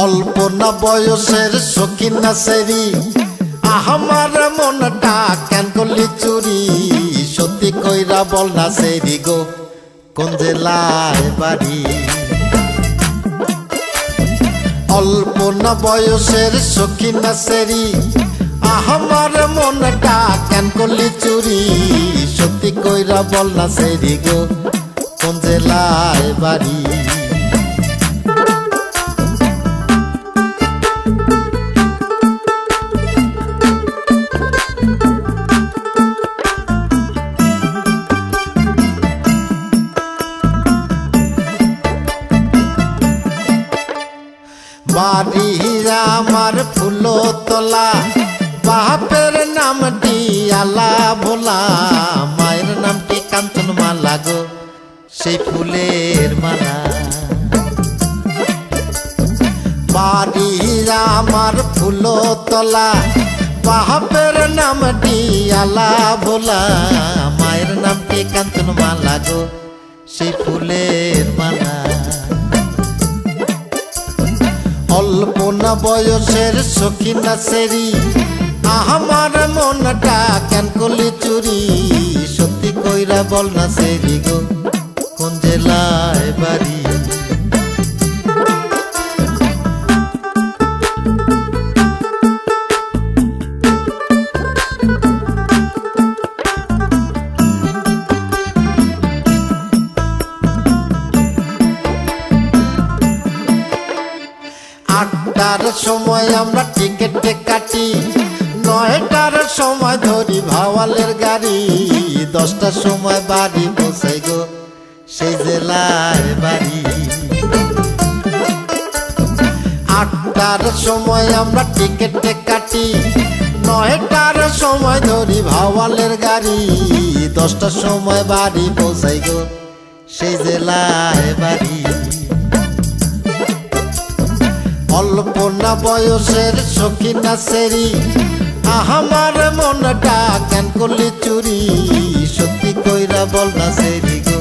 অল্প না বয়সের সখিন না সেরি আমার মনটা কেন করলি চুরি সত্যি কইরা বল না সেরি গো কোন জেলায় বাড়ি অল্প না বয়সের সখিন না সেরি আমার মনটা কেন করলি চুরি সত্যি কইরা বল না সেরি গো কোন জেলায় বাড়ি বাড়ি আমার ফুলতলা বাপের নামটি আলা ভোলা মায়ের নামটি কাঞ্চন মালা গো সেই ফুলের মালা বাড়ি আমার ফুলতলা বাপের নামটি আলা ভোলা মায়ের নামটি কাঞ্চন মালা গো সেই ফুলের মালা অল্প না বয়সের সখিন না সেরি আমার মনটা কেন করলি চুরি সত্যি কইরা বল না সেরি গো কোন জেলায় বাড়ি আটটার সময় আমরা টিকেটে কাটি 9টার সময় ধরি ভাওয়ালের গাড়ি 10টার সময় বাড়ি পৌঁছাই গো সেই জেলায় বাড়ি 8টার সময় আমরা টিকেটে কাটি 9টার সময় ধরি ভাওয়ালের গাড়ি 10টার সময় বাড়ি পৌঁছাই গো সেই জেলায় বাড়ি অল্প না বয়সের সখিন না সেরি আমার মনটা কেন করলি চুরি সত্যি কইরা বল না সেরি গো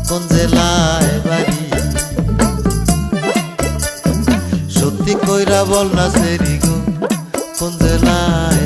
কোন জেলায় বাড়ি সত্যি কইরা বল না সেরি গো কোন জেলায়